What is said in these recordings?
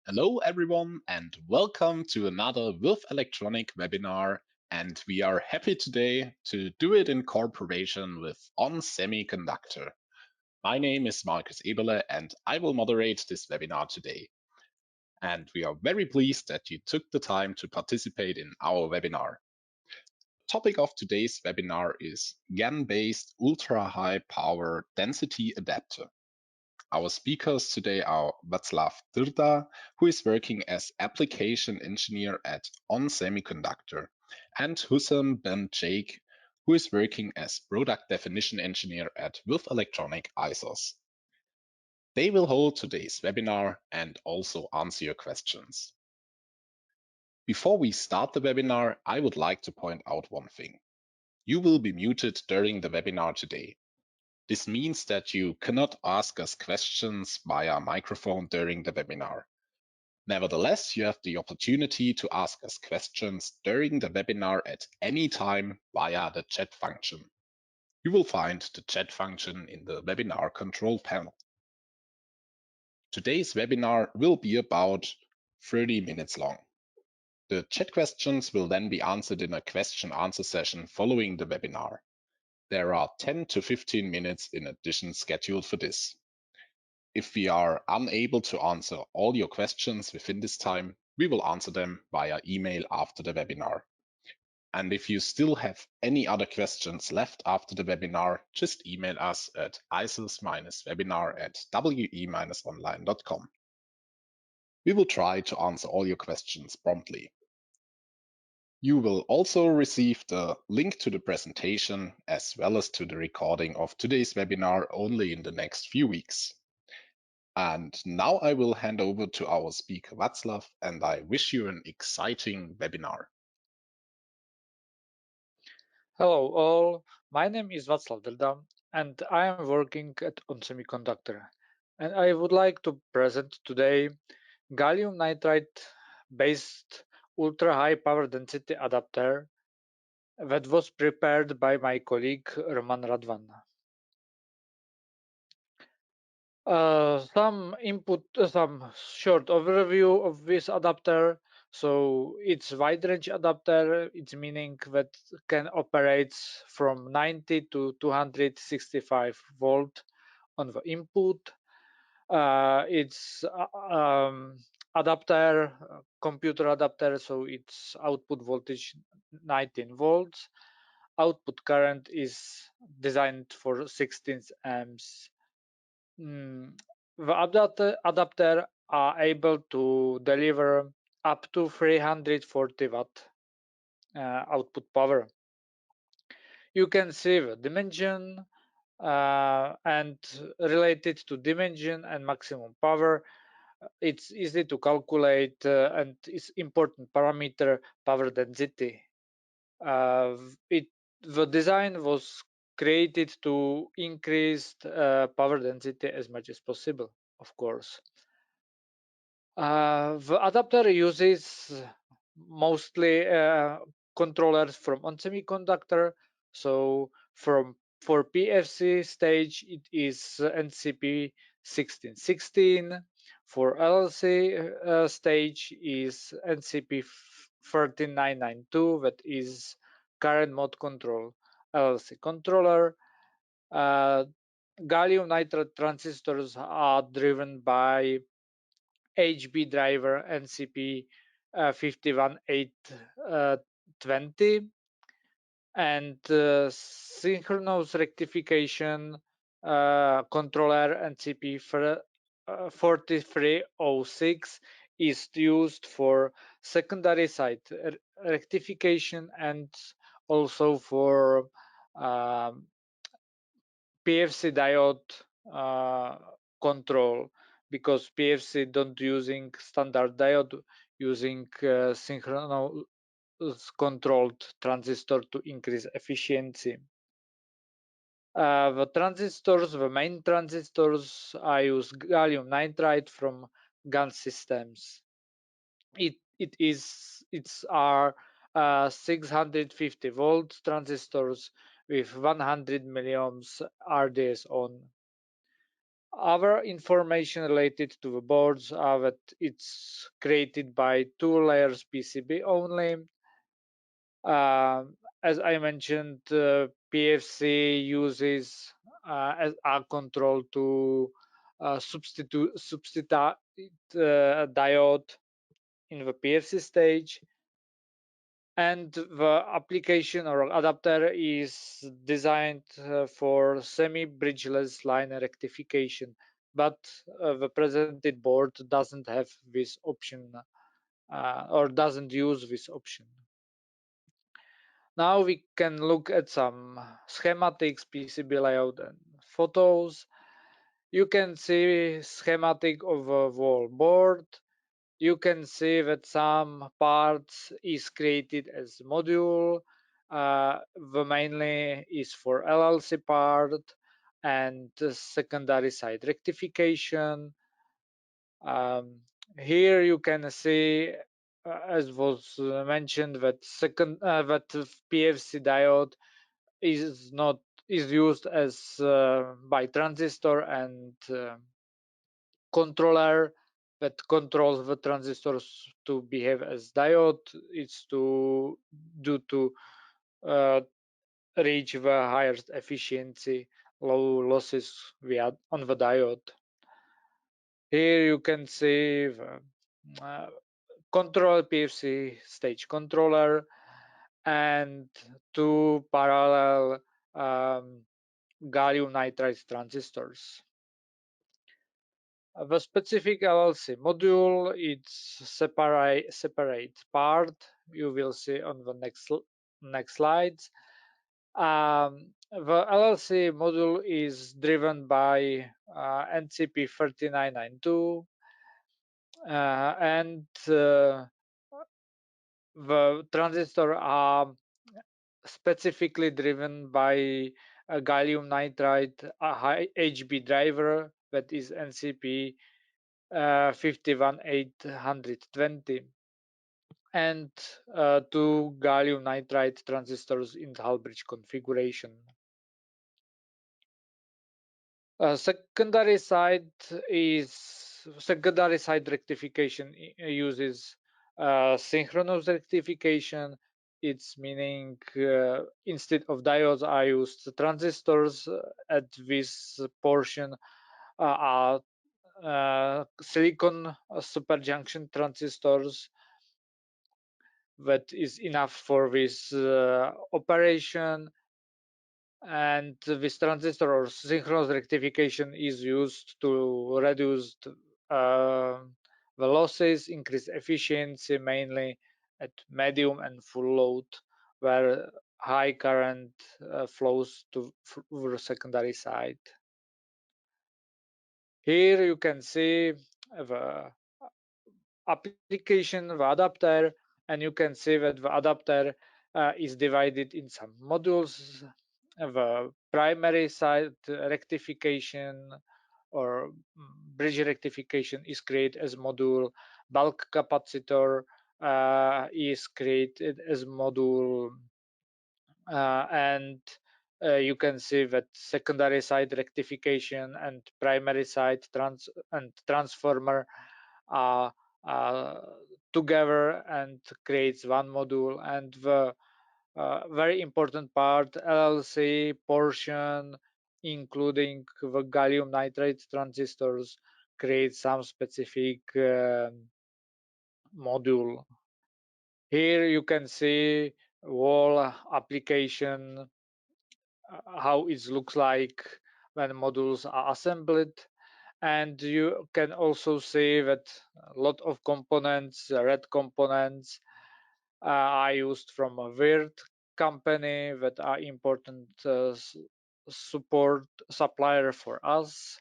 Hello everyone and welcome to another Würth Elektronik webinar, and we are happy today to do it in cooperation with ON Semiconductor. My name is Markus Eberle and I will moderate this webinar today. And we are very pleased that you took the time to participate in our webinar. The topic of today's webinar is GaN-based ultra-high power density adapter. Our speakers today are Václav Drda, who is working as application engineer at ON Semiconductor, and Hussam Ben Sheikh, who is working as product definition engineer at Würth Elektronik ISOS. They will hold today's webinar and also answer your questions. Before we start the webinar, I would like to point out one thing. You will be muted during the webinar today. This means that you cannot ask us questions via microphone during the webinar. Nevertheless, you have the opportunity to ask us questions during the webinar at any time via the chat function. You will find the chat function in the webinar control panel. Today's webinar will be about 30 minutes long. The chat questions will then be answered in a question-answer session following the webinar. There are 10 to 15 minutes in addition scheduled for this. If we are unable to answer all your questions within this time, we will answer them via email after the webinar. And if you still have any other questions left after the webinar, just email us at isos-webinar@we-online.com. We will try to answer all your questions promptly. You will also receive the link to the presentation as well as to the recording of today's webinar only in the next few weeks. And now I will hand over to our speaker Václav, and I wish you an exciting webinar. Hello all, my name is Václav Drda and I am working at ON Semiconductor, and I would like to present today gallium nitride based ultra high power density adapter that was prepared by my colleague Roman Radvan. Some short overview of this adapter. So it's wide range adapter. It's meaning that can operate from 90 to 265 volt on the input. It's adapter, computer adapter, so its output voltage 19 volts. Output current is designed for 16 amps. The adapter are able to deliver up to 340 watt output power. You can see the dimension and related to dimension and maximum power. It's easy to calculate and it's important parameter power density. The design was created to increase power density as much as possible, of course. The adapter uses mostly controllers from ON Semiconductor. So for PFC stage, it is NCP 1616. For LLC stage is NCP 13992, that is current mode control LLC controller. Gallium nitride transistors are driven by HB driver NCP 51820 and synchronous rectification controller NCP 4306 is used for secondary side rectification and also for PFC diode control, because PFC don't using standard diode, using synchronous controlled transistor to increase efficiency. The main transistors, I use gallium nitride from GaN systems. It's are 650 volt transistors with 100 milliohms RDS on. Other information related to the boards are that it's created by 2 layers PCB only. As I mentioned, PFC uses a control to substitute diode in the PFC stage, and the application or adapter is designed for semi-bridgeless line rectification, but the presented board doesn't have this option or doesn't use this option. Now we can look at some schematics, PCB layout, and photos. You can see schematic of a whole board. You can see that some parts is created as module. The mainly is for LLC part and the secondary side rectification. Um, Here you can see, as was mentioned, that that PFC diode is not is used as by transistor and controller that controls the transistors to behave as diode. It's to uh, reach the highest efficiency, low losses on the diode. Here you can see the uh, control PFC stage controller and 2 parallel gallium nitride transistors. The specific LLC module, it's separate part. You will see on the next slides. The LLC module is driven by NCP 3992, and the transistor are specifically driven by a gallium nitride a high HB driver that is NCP 51820, and 2 gallium nitride transistors in Hall bridge configuration. Secondary side rectification uses synchronous rectification. It's meaning instead of diodes, I used transistors. At this portion are silicon superjunction transistors that is enough for this operation, and this transistor or synchronous rectification is used to reduce the losses, increase efficiency mainly at medium and full load where high current flows to the secondary side. Here you can see the application, the adapter, and you can see that the adapter is divided in some modules. The primary side rectification or bridge rectification is created as module. Bulk capacitor is created as module, and you can see that secondary side rectification and primary side transformer are together and creates one module, and the very important part LLC portion including the gallium nitride transistors creates some specific module. Here you can see whole application, how it looks like when modules are assembled, and you can also see that a lot of components, red components, are used from a Würth company that are important support supplier for us.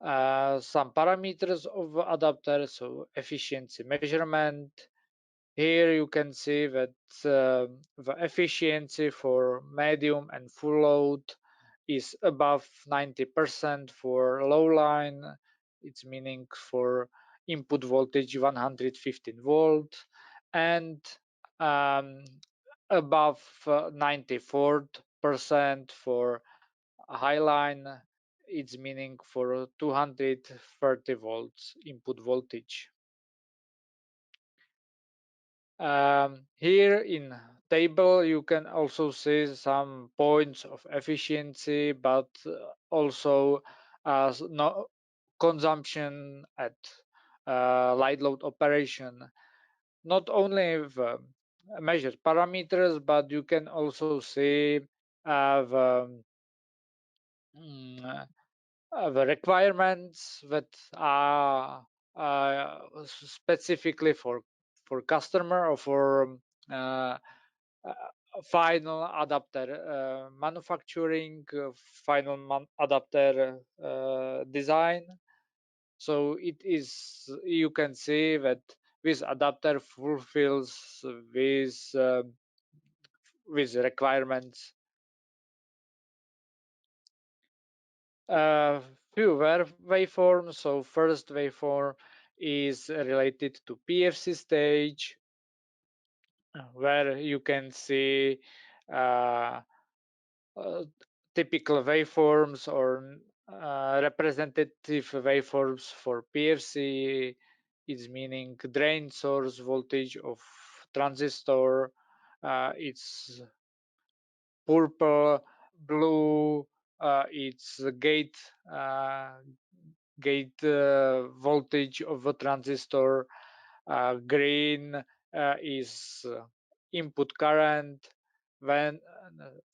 Some parameters of the adapter, so efficiency measurement. Here you can see that the efficiency for medium and full load is above 90% for low line. It's meaning for input voltage 115 volt, and above 94% for high line. it's meaning for 230 volts input voltage. Here in table you can also see some points of efficiency, but also no consumption at light load operation. Not only the measured parameters, but you can also see the, mm, the requirements that are specifically for customer or for uh, final adapter manufacturing, final adapter design. So it is, you can see that this adapter fulfills these requirements. Few waveforms. So first waveform is related to PFC stage, where you can see uh, uh, typical waveforms or representative waveforms for PFC. Is meaning drain source voltage of transistor. It's purple, blue. It's uh, gate voltage of a transistor. Green is input current. When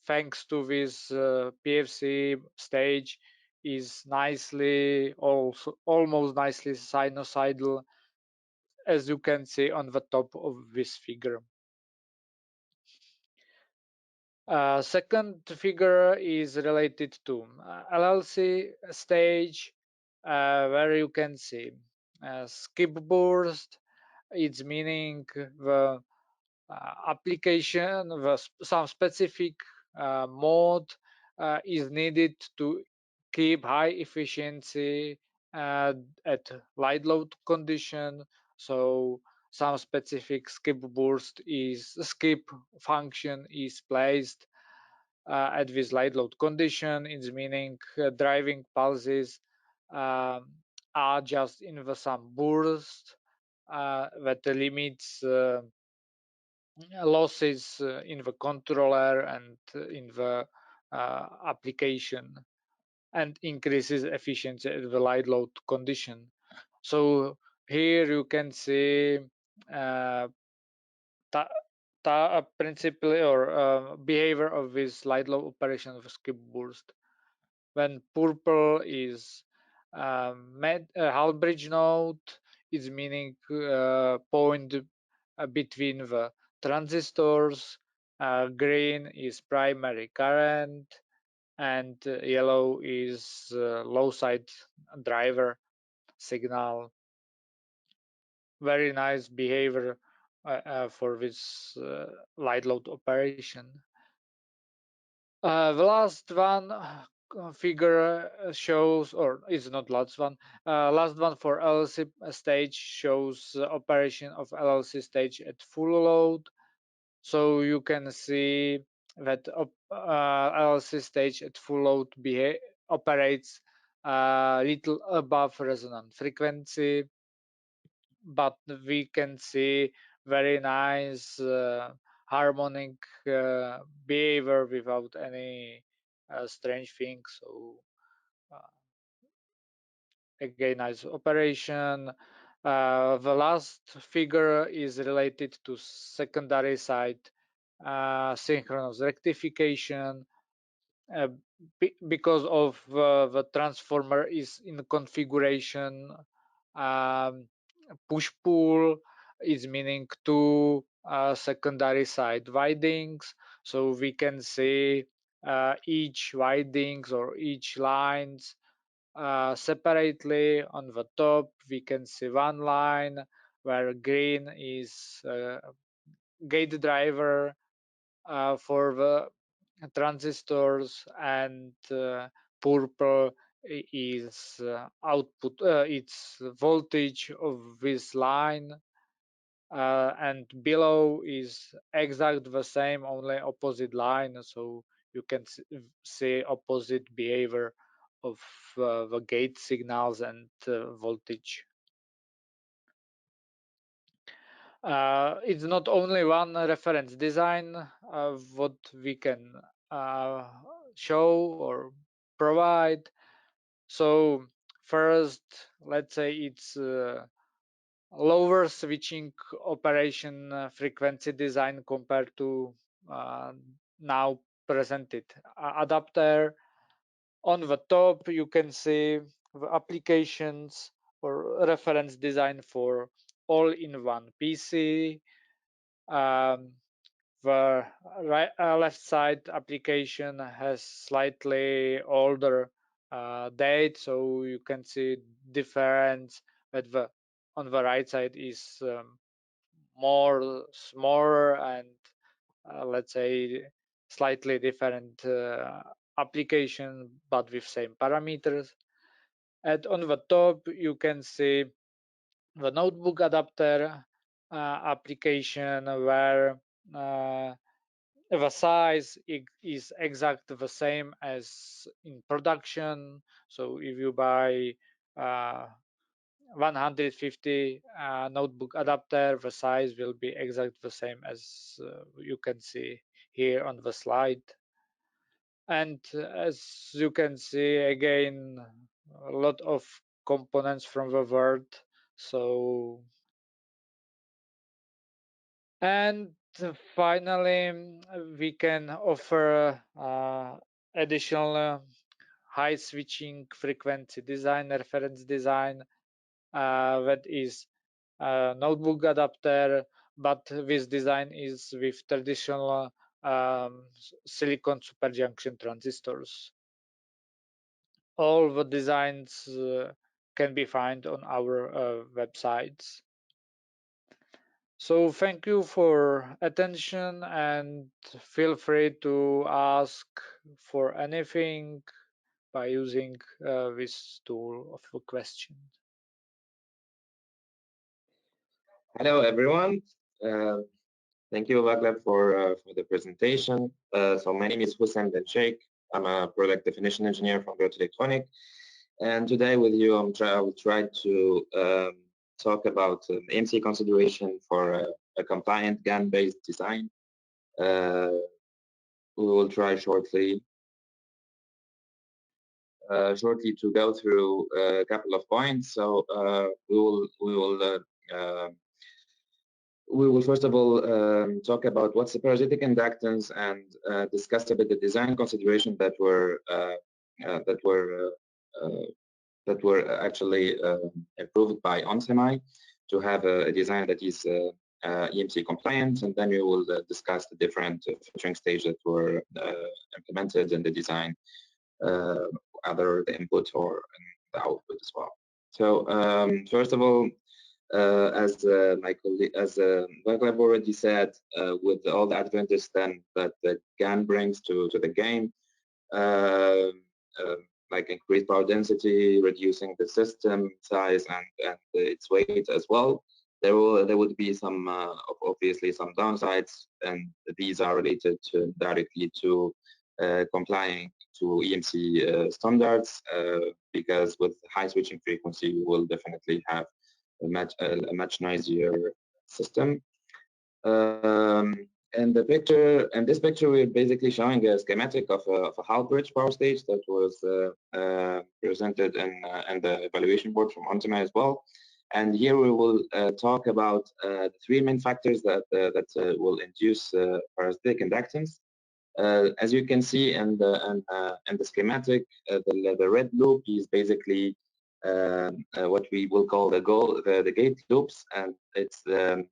thanks to this PFC stage is nicely, also almost nicely sinusoidal, as you can see on the top of this figure. Second figure is related to LLC stage, where you can see skip burst. It's meaning the application, some specific mode is needed to keep high efficiency uh, at light load condition. So some specific skip function is placed at this light load condition. It's meaning driving pulses um, are just in the some burst that limits losses in the controller and in the application, and increases efficiency at the light load condition. So here you can see uh, principle or behavior of this light load operation of skip burst. When purple is half bridge node, is meaning point between the transistors. Green is primary current, and yellow is low side driver signal. Very nice behavior for this light load operation. The last one figure shows, or is not last one. Last one for LLC stage shows operation of LLC stage at full load. So you can see that LLC stage at full load operates a little above resonant frequency, but we can see very nice harmonic behavior without any strange things. So uh, again, nice operation. The last figure is related to secondary side synchronous rectification. uh, because of the transformer is in configuration um, push pull, is meaning two secondary side windings. So we can see each windings or each lines separately. On the top we can see one line where green is gate driver for the transistors, and purple is output, it's voltage of this line, and below is exact the same, only opposite line. So you can see opposite behavior of the gate signals and voltage. It's not only one reference design what we can show or provide. So first, let's say it's lower switching operation frequency design compared to now presented adapter. On the top you can see the applications or reference design for all-in-one PC. The left side application has slightly older date, so you can see difference, but on the right side is more smaller and let's say slightly different application, but with same parameters. And on the top you can see the notebook adapter application where the size is exactly the same as in production. So if you buy 150 notebook adapter, the size will be exactly the same as you can see here on the slide. And as you can see, again, a lot of components from the Word. So, and finally, we can offer additional high switching frequency design, reference design, that is notebook adapter, but this design is with traditional silicon superjunction transistors. All the designs can be found on our websites. So thank you for attention and feel free to ask for anything by using this tool of the question. Hello, everyone. Thank you, Vagleb, for the presentation. So my name is Hussein Ben Sheikh. I'm a product definition engineer from Würth Elektronik. And today with you, I will try to talk about AMC consideration for a compliant GaN-based design. We will try shortly to go through a couple of points. So we will first of all talk about what's the parasitic inductance and discuss a bit the design consideration that were actually approved by ON Semi to have a design that is EMC compliant, and then we will discuss the different filtering stages that were implemented in the design, either the input or the output as well. So first of all, as my colleague, as Vagleb already said, with all the advantages then that the GaN brings to the game, like increased power density, reducing the system size and its weight as well, there would be some obviously some downsides, and these are related directly to complying to EMC standards, because with high switching frequency, you will definitely have a much noisier system. And this picture, we're basically showing a schematic of a half bridge power stage that was presented in the evaluation board from ON Semi as well. And here we will talk about the three main factors that will induce parasitic inductance. As you can see in the schematic, the red loop is basically what we will call the gate loops, and it's the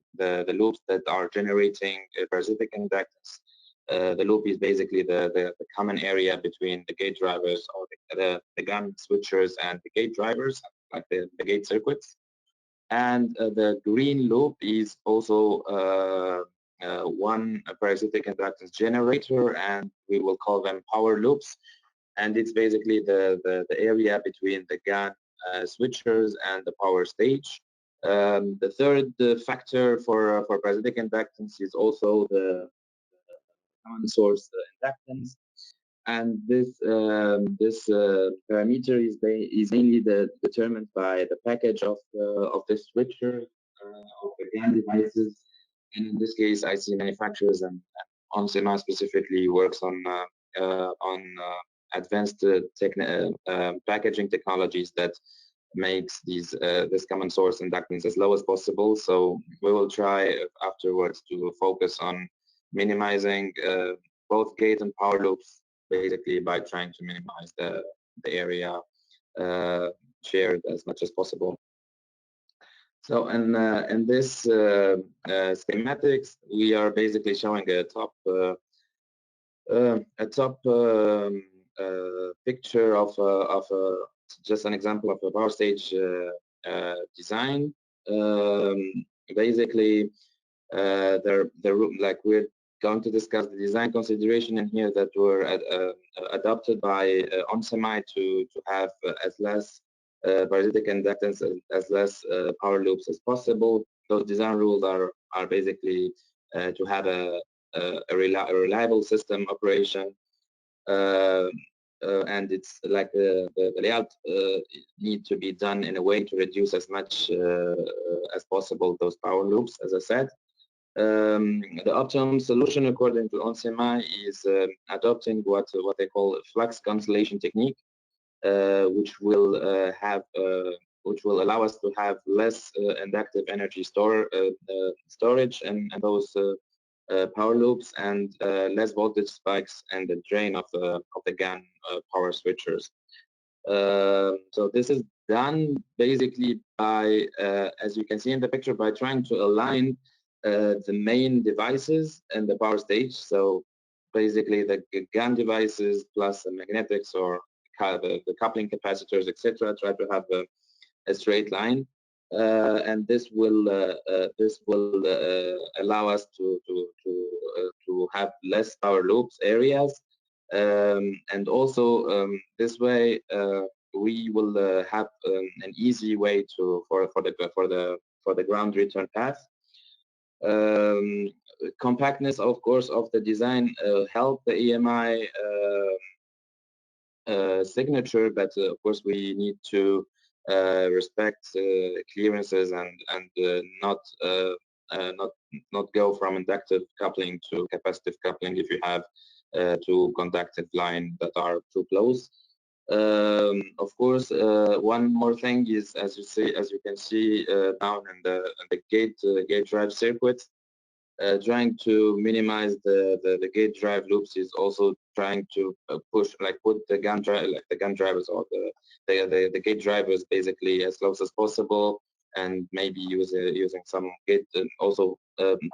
loops that are generating parasitic inductance. The loop is basically the common area between the gate drivers or the GaN switchers and the gate drivers, like the gate circuits. And the green loop is also one parasitic inductance generator, and we will call them power loops. And it's basically the area between the GaN switchers and the power stage. The third factor for parasitic inductance is also the common source inductance. And this parameter is mainly determined by the package of the switcher of the GaN devices. And in this case, IC manufacturers and ON Semi specifically works on advanced packaging technologies that makes this common source inductance as low as possible. So we will try afterwards to focus on minimizing both gate and power loops, basically by trying to minimize the area shared as much as possible. So in this schematics, we are basically showing a top picture of just an example of a power stage design. Basically, like we're going to discuss the design consideration in here that were adopted by ON Semi to have as less parasitic inductance, as less power loops as possible. Those design rules are basically to have a reliable system operation, and it's like the layout need to be done in a way to reduce as much as possible those power loops, as I said. The optimum solution, according to ON Semi, is adopting what they call a flux cancellation technique, which will allow us to have less inductive energy storage and those power loops, and less voltage spikes and the drain of the GaN power switchers. So this is done basically by, as you can see in the picture, by trying to align the main devices and the power stage. So basically the GaN devices plus the magnetics or the coupling capacitors, etc., try to have a straight line, and this will allow us to have less power loops areas, and also this way we will have an easy way for the ground return path. Compactness, of course, of the design help the EMI signature, but of course we need to respect clearances and not go from inductive coupling to capacitive coupling if you have two conductive lines that are too close. Of course, one more thing is, as you can see down in the gate drive circuit, trying to minimize the gate drive loops is also trying to put the GaN drivers or the gate drivers basically as close as possible, and maybe using some gate, also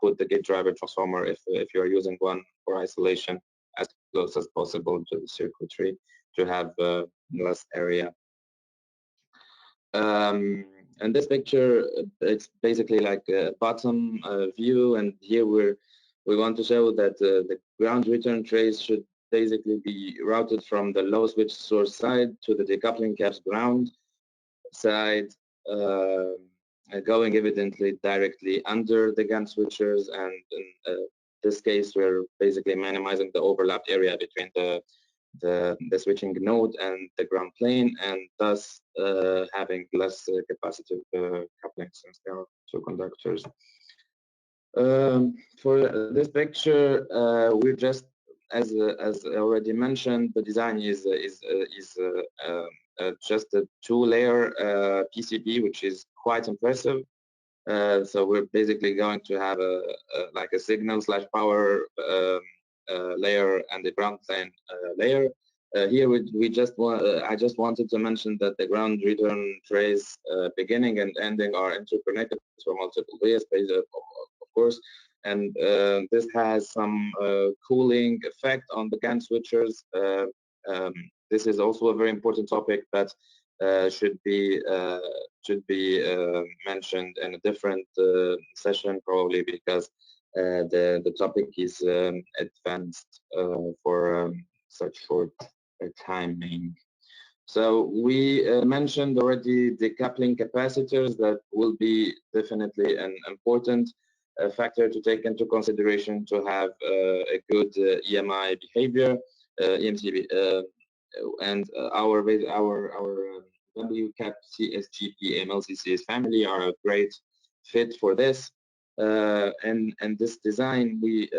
put the gate driver transformer if you're using one for isolation as close as possible to the circuitry to have less area. And this picture, it's basically like a bottom view, and here we want to show that the ground return trace should basically be routed from the low switch source side to the decoupling caps ground side, going evidently directly under the GaN switchers, and in this case we're basically minimizing the overlap area between the switching node and the ground plane, and thus having less capacitive coupling since there are two conductors. For this picture, we're just, as already mentioned, the design is just a two-layer PCB, which is quite impressive. So we're basically going to have like a signal/power layer and the ground plane layer. Here I just wanted to mention that the ground return trace beginning and ending are interconnected for multiple layers, of course, and this has some cooling effect on the GaN switchers. This is also a very important topic that should be mentioned in a different session, probably, because the topic is advanced for such short timing. So we mentioned already decoupling capacitors. That will be definitely an important factor to take into consideration to have a good EMI behavior. EMC, and our WCAP CSGP MLCCs family are a great fit for this. And this design, we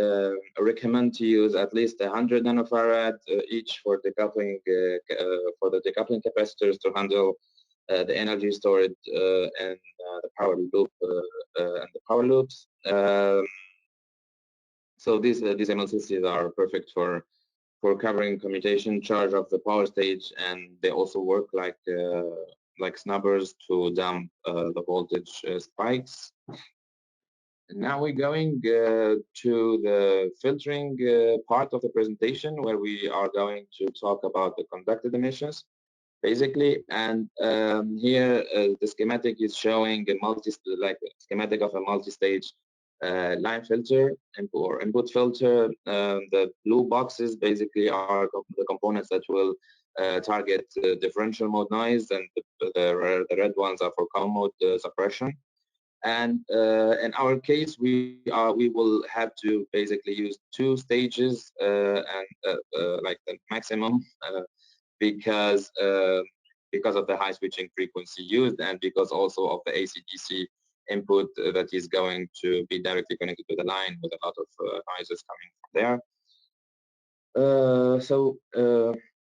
recommend to use at least 100 nanofarad each for decoupling for the decoupling capacitors to handle the energy storage and the power loop and the power loops. So these MLCCs are perfect for covering commutation charge of the power stage, and they also work like snubbers to damp the voltage spikes. And now we're going to the filtering part of the presentation, where we are going to talk about the conducted emissions, basically. And here the schematic is showing a schematic of a multi-stage line filter or input filter. The blue boxes basically are the components that will target differential mode noise, and the red ones are for common mode suppression. And in our case, we will have to basically use 2 stages and like the maximum because of the high switching frequency used, and because also of the AC/DC input that is going to be directly connected to the line with a lot of noises coming from there.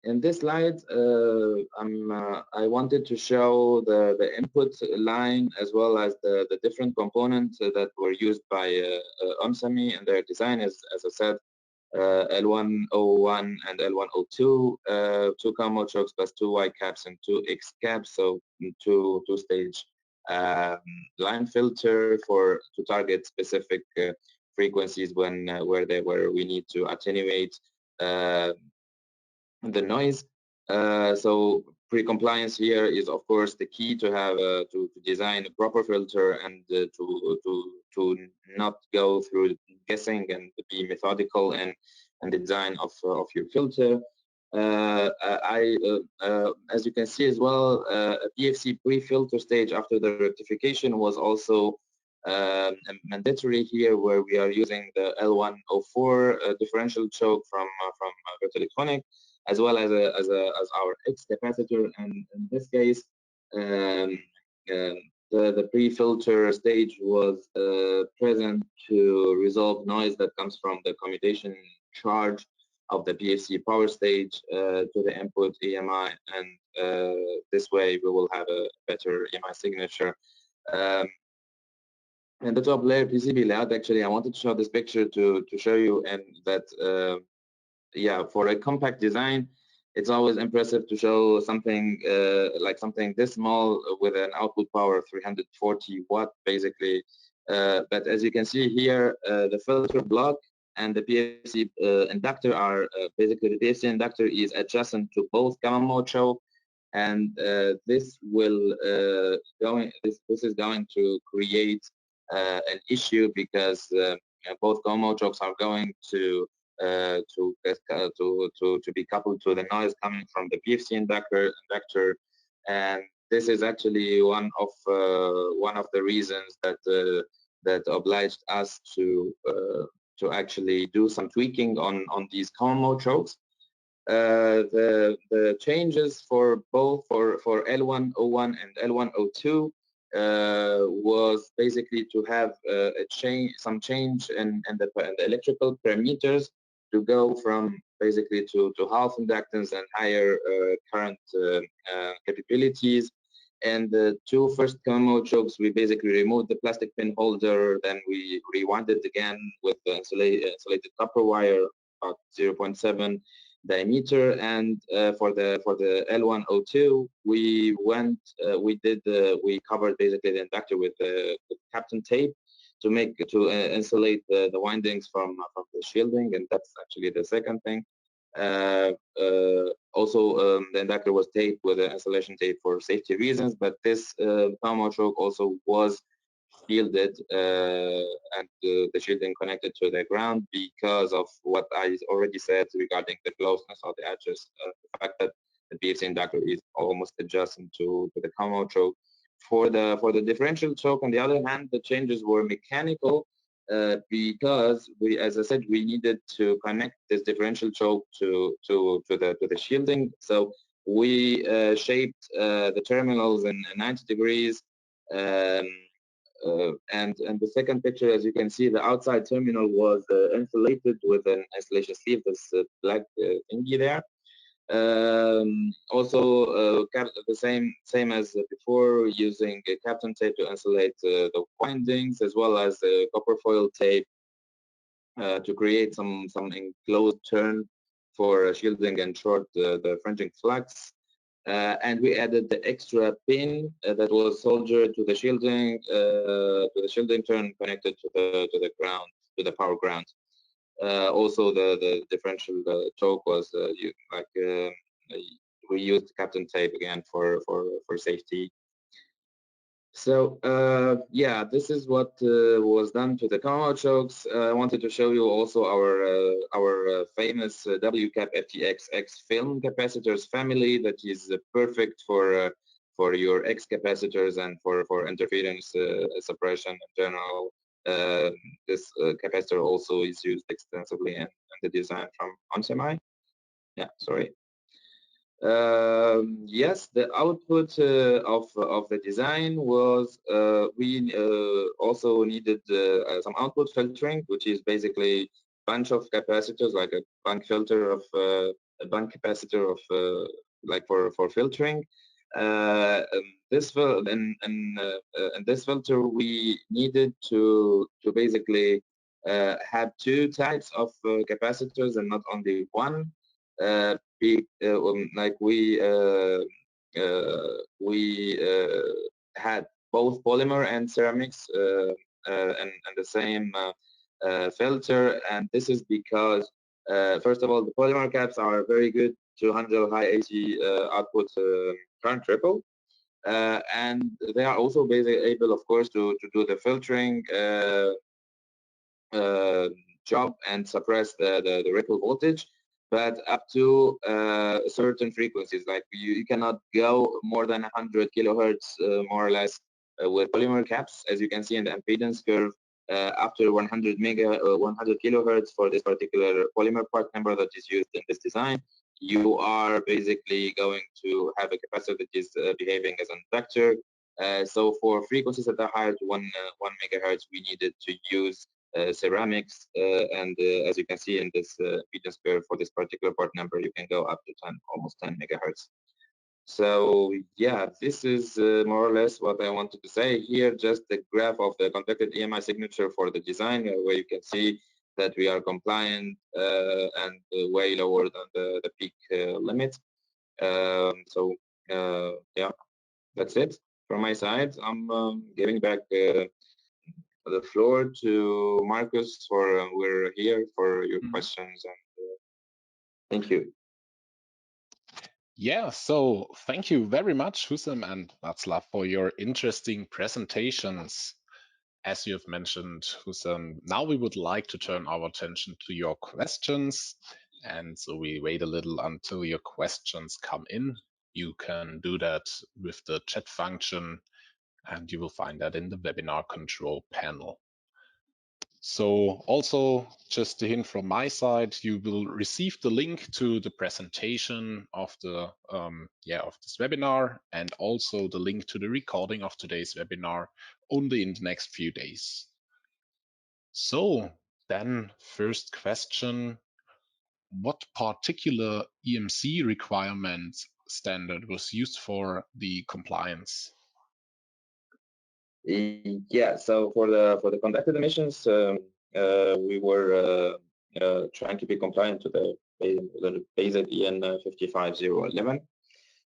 In this slide, I wanted to show the input line as well as the different components that were used by ON Semi and their design. As I said, L101 and L102, 2 common mode chokes plus 2 Y caps and 2 X caps, so two-stage line filter to target specific frequencies where we need to attenuate the noise. So pre-compliance here is of course the key to have to design a proper filter and to not go through guessing and be methodical and the design of your filter. As you can see as well, a PFC pre-filter stage after the rectification was also mandatory here, where we are using the L104 differential choke from Würth Elektronik, as well as our X capacitor. And in this case, the pre-filter stage was present to resolve noise that comes from the commutation charge of the PFC power stage to the input EMI, and this way we will have a better EMI signature. And the top layer PCB layout, actually, I wanted to show this picture to show you, and that yeah, for a compact design, it's always impressive to show something like something this small with an output power of 340 watt, basically. But as you can see here, the filter block and the PFC inductor are basically, the PFC inductor is adjacent to both common mode choke, and this will this is going to create an issue, because both common mode chokes are going to be coupled to the noise coming from the PFC inductor, and this is actually one of the reasons that obliged us to actually do some tweaking on these common mode chokes. The changes for both for L101 and L102 was basically to have some change in the electrical parameters, to go from basically to half inductance and higher current capabilities. And the 2 first common mode chokes, we basically removed the plastic pin holder, then we rewound it again with the insulated copper wire, about 0.7 diameter. And for the L102, we covered basically the inductor with Kapton tape to insulate the windings from the shielding, and that's actually the second thing. Also, the inductor was taped with an insulation tape for safety reasons, but this common mode choke also was shielded, and the shielding connected to the ground because of what I already said regarding the closeness of the edges, the fact that the PFC inductor is almost adjacent to the common mode choke. For the differential choke, on the other hand, the changes were mechanical. because as I said, we needed to connect this differential choke to the shielding. So we shaped the terminals in 90 degrees. And the second picture, as you can see, the outside terminal was insulated with an insulation sleeve, this black thingy there. Also, the same as before, using Kapton tape to insulate the windings, as well as copper foil tape to create some enclosed turn for shielding and short the fringing flux. And we added the extra pin that was soldered to the shielding turn connected to the ground, to the power ground. Also, the differential choke was we used Kapton tape again for safety. So yeah, this is what was done to the common mode chokes. I wanted to show you also our famous WCAP FTXX film capacitors family that is perfect for your X capacitors and for interference suppression in general. This capacitor also is used extensively in the design from ON Semi. Yeah, sorry. Yes, the output of the design was we also needed some output filtering, which is basically a bunch of capacitors, like a bank filter of a bank capacitor of like for filtering. This filter we needed to basically have two types of capacitors and not only one. Like we had both polymer and ceramics and the same filter, and this is because first of all, the polymer caps are very good to handle high AC output current ripple, and they are also basically able, of course, to do the filtering job and suppress the ripple voltage, but up to certain frequencies. Like you cannot go more than 100 kilohertz more or less with polymer caps, as you can see in the impedance curve. After 100 kilohertz for this particular polymer part number that is used in this design, you are basically going to have a capacitor that is behaving as an inductor. So for frequencies that are higher to 1 megahertz, we needed to use ceramics, and as you can see in this impedance curve for this particular part number, you can go up to almost 10 megahertz. So yeah, this is more or less what I wanted to say here. Just the graph of the conducted EMI signature for the design, where you can see that we are compliant and way lower than the peak limit. So yeah, that's it from my side. I'm giving back the floor to Marcus, for we're here for your questions, and thank you. Yeah, so thank you very much, Husam and Václav, for your interesting presentations. As you have mentioned, Husam, now we would like to turn our attention to your questions. And so we wait a little until your questions come in. You can do that with the chat function, and you will find that in the webinar control panel. So also just a hint from my side, you will receive the link to the presentation of the of this webinar, and also the link to the recording of today's webinar only in the next few days. So then first question, what particular EMC requirement standard was used for the compliance? Yeah, so for the conducted emissions, we were trying to be compliant to the basic EN 55011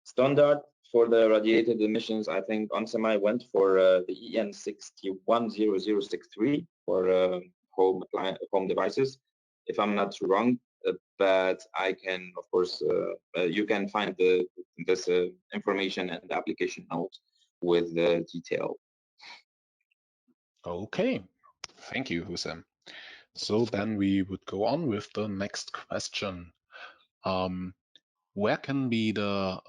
standard. For the radiated emissions, I think ON Semi went for the EN 610063 for home devices, if I'm not wrong. But I can, of course, you can find this information and the application note with the detail. Okay, thank you, Husam. So then we would go on with the next question. Where can be the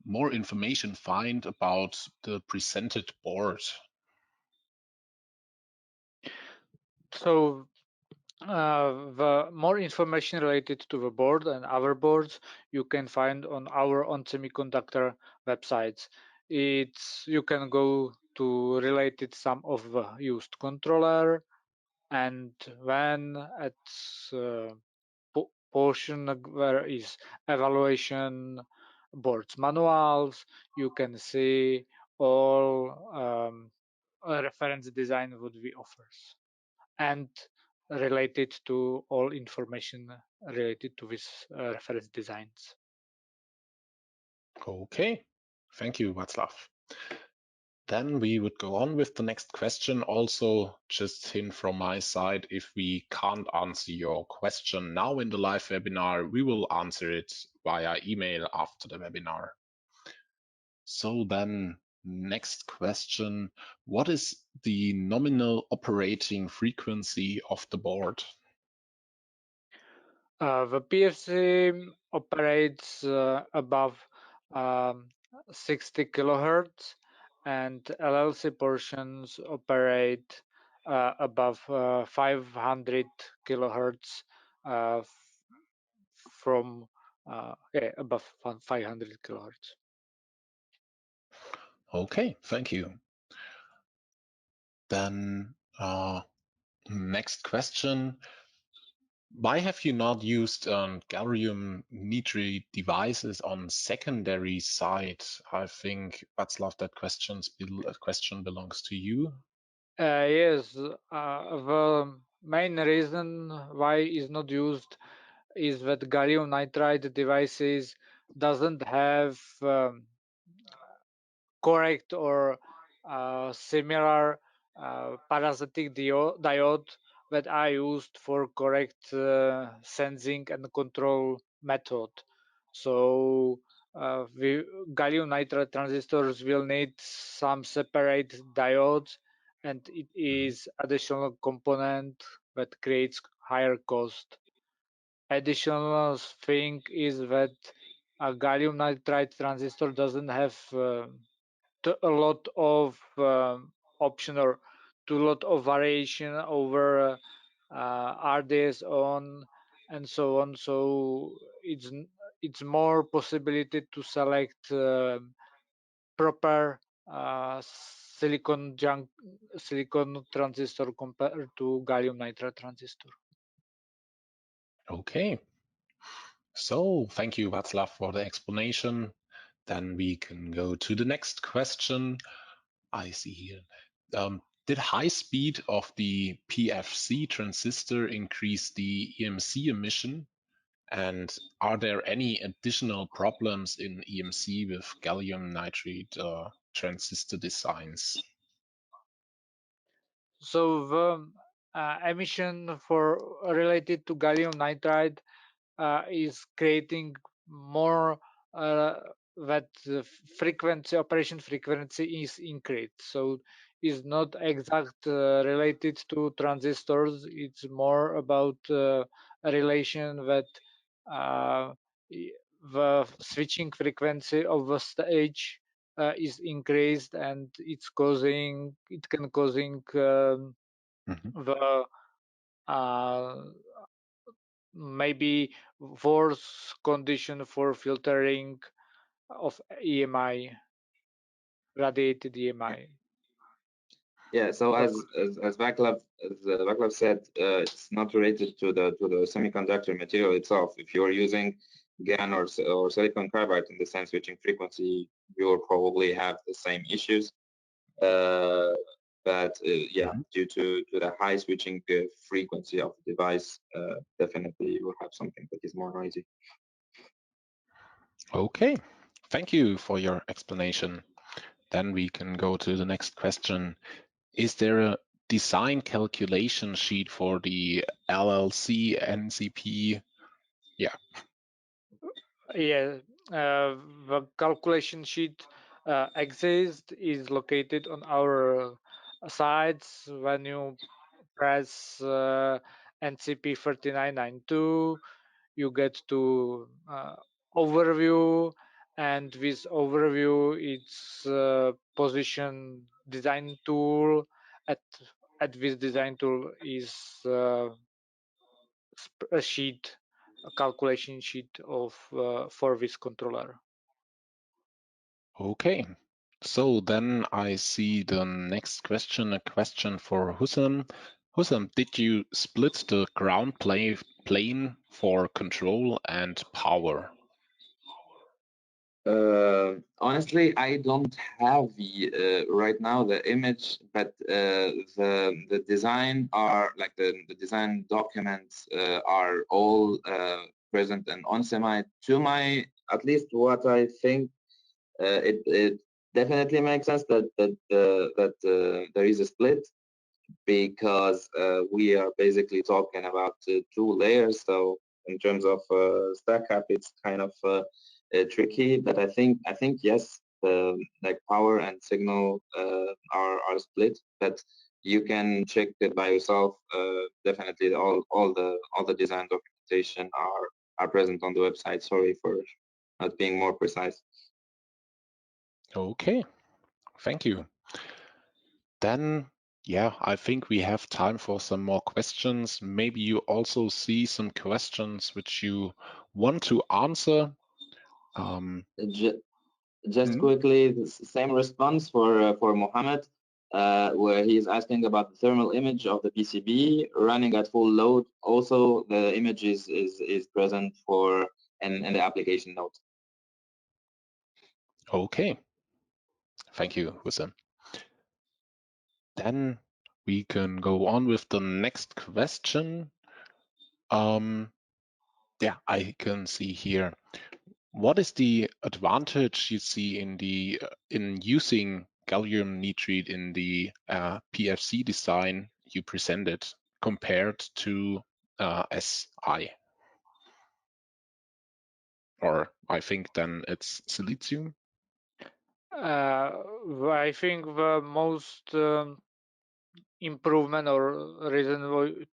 more information find about the presented board? So the more information related to the board and our boards you can find on our ON Semiconductor websites. You can go to related some of the used controller, and when at portion where is evaluation boards manuals, you can see all reference design what we offers and related to all information related to this reference designs. Okay, thank you, Václav. Then we would go on with the next question. Also, just hint from my side, if we can't answer your question now in the live webinar, we will answer it via email after the webinar. So then, next question, what is the nominal operating frequency of the board? The PFC operates above 60 kilohertz, and LLC portions operate above 500 kilohertz from above 500 kilohertz. Okay, thank you. Then next question. Why have you not used gallium nitride devices on secondary side? I think Václav, that question belongs to you. Yes, the main reason why is not used is that gallium nitride devices doesn't have correct or similar parasitic diode that are used for correct sensing and control method. So the gallium nitride transistors will need some separate diodes, and it is additional component that creates higher cost. Additional thing is that a gallium nitride transistor doesn't have a lot of option or too lot of variation over RDS on and so on. So it's more possibility to select proper silicon transistor compared to gallium nitride transistor. Okay. So thank you, Václav, for the explanation. Then we can go to the next question. I see here. Did high speed of the PFC transistor increase the EMC emission? And are there any additional problems in EMC with gallium nitride transistor designs? So the emission for related to gallium nitride is creating more that the frequency operation frequency is increased. So is not exact related to transistors. It's more about a relation that the switching frequency of the stage is increased, and it can causing the maybe worse condition for filtering of EMI, radiated EMI. Yeah. So as Václav said, it's not related to the semiconductor material itself. If you're using GaN or silicon carbide in the same switching frequency, you will probably have the same issues. But yeah, due to the high switching frequency of the device, definitely you will have something that is more noisy. Okay, thank you for your explanation. Then we can go to the next question. Is there a design calculation sheet for the LLC NCP? Yeah. Yeah, the calculation sheet exists, is located on our sites. When you press NCP 3992, you get to overview, and this overview it's position design tool at at this design tool is a sheet, a calculation sheet of for this controller. Okay. So then I see the next question, a question for Hussam. Hussam, did you split the ground plane for control and power? Honestly, I don't have the right now the image, but the design are like the design documents are all present in OnSemi. To my at least what I think, it definitely makes sense that there is a split, because we are basically talking about two layers. So in terms of stack up, it's kind of tricky. But I think yes, like power and signal are split. But you can check it by yourself. Definitely, all the design documentation are present on the website. Sorry for not being more precise. Okay, thank you. Then, yeah, I think we have time for some more questions. Maybe you also see some questions which you want to answer. Just quickly, the same response for Mohammed, where he's asking about the thermal image of the PCB running at full load. Also, the image is present for in the application note. Okay, thank you, Hussam. Then we can go on with the next question. Yeah, I can see here. What is the advantage you see in using gallium nitride in the PFC design you presented compared to Si? Or I think then it's silicium. I think the most improvement or reason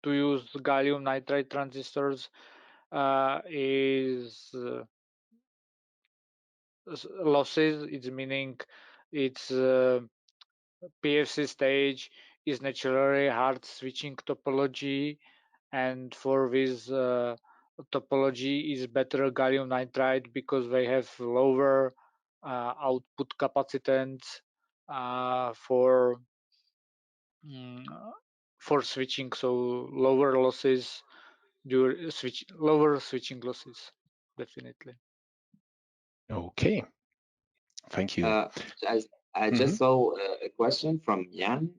to use gallium nitride transistors is losses. It's meaning its PFC stage is naturally hard switching topology, and for this topology is better gallium nitride because they have lower output capacitance for switching, so lower losses lower switching losses, definitely. Okay, thank you. I just saw a question from Jan,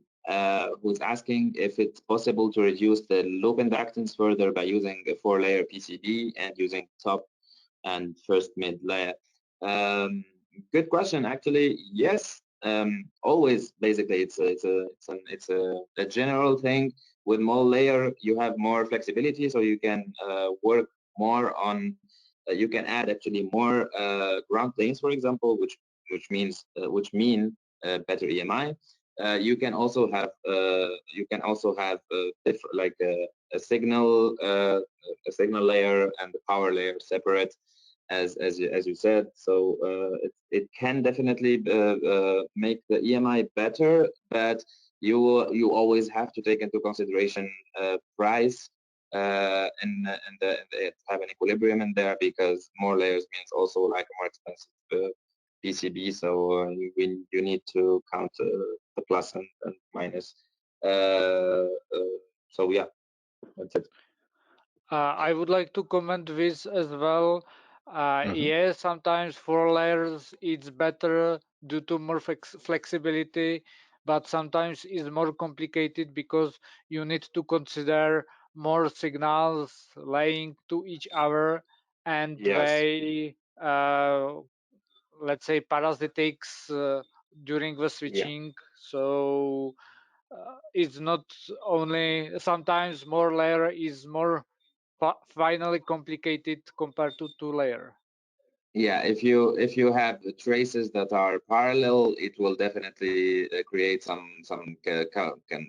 who's asking if it's possible to reduce the loop inductance further by using a 4-layer PCB and using top and first mid layer. Good question. Actually, yes. Always, basically, it's a general thing. With more layer, you have more flexibility, so you can work more on. You can add actually more ground planes, for example, which mean better EMI. You can also have like a signal layer and the power layer separate, as you said. So it can definitely make the EMI better, but you always have to take into consideration price and have an equilibrium in there, because more layers means also like a more expensive PCB. So you need to count the plus and minus. So yeah, that's it. I would like to comment this as well. Yes, sometimes 4 layers it's better due to more flexibility, but sometimes it's more complicated because you need to consider more signals lying to each other, and Yes. they let's say parasitics during the Yeah. switching. So it's not only, sometimes more layer is more finally complicated compared to 2-layer. Yeah, if you have the traces that are parallel, it will definitely create some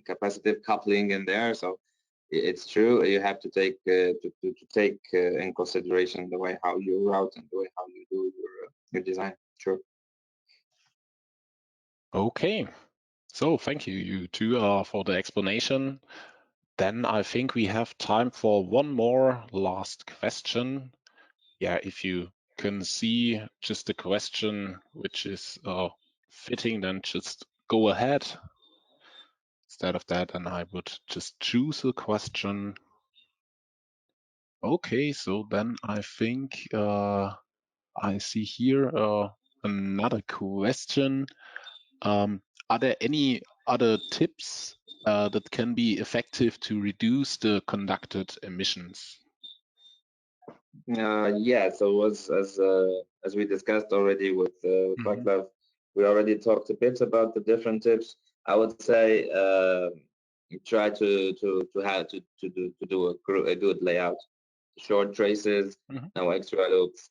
capacitive coupling in there. So it's true. You have to take to take in consideration the way how you route and the way how you do your design. Sure. Okay, So thank you, you two, for the explanation. Then I think we have time for one more last question. Yeah, if you can see just a question which is fitting, then just go ahead. Instead of that, then I would just choose a question. Okay, so then I think I see here another question. Are there any other tips that can be effective to reduce the conducted emissions? Yeah, so as we discussed already with Vaclav, we already talked a bit about the different tips. I would say try to do a good layout, short traces, no extra loops,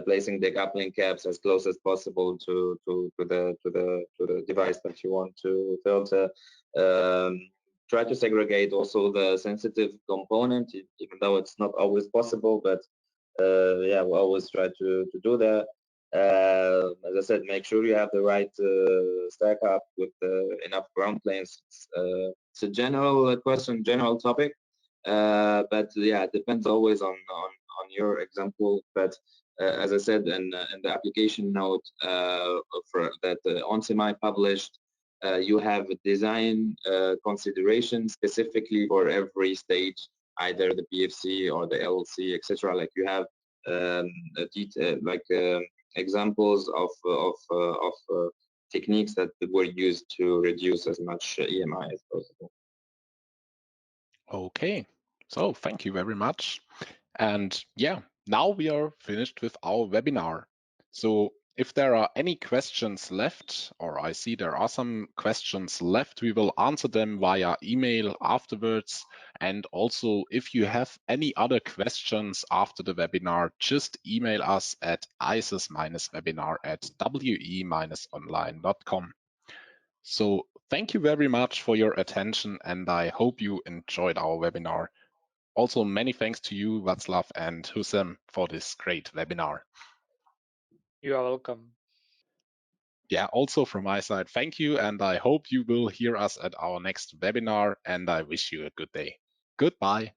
placing the coupling caps as close as possible to the device that you want to filter. Try to segregate also the sensitive component, even though it's not always possible, but yeah, we always try to do that. As I said, make sure you have the right stack up with enough ground planes. It's a general question, general topic, but yeah, it depends always on your example. But as I said, in the application note for that ON Semi published, you have a design consideration specifically for every stage, either the PFC or the LLC, etc. Like you have examples of techniques that were used to reduce as much EMI as possible. Okay, so thank you very much. And yeah, now we are finished with our webinar. So if there are any questions left, or I see there are some questions left, we will answer them via email afterwards. And also, if you have any other questions after the webinar, just email us at isis-webinar@we-online.com. So thank you very much for your attention, and I hope you enjoyed our webinar. Also, many thanks to you, Václav and Husam, for this great webinar. You are welcome. Yeah, also from my side, thank you, and I hope you will hear us at our next webinar, and I wish you a good day. Goodbye.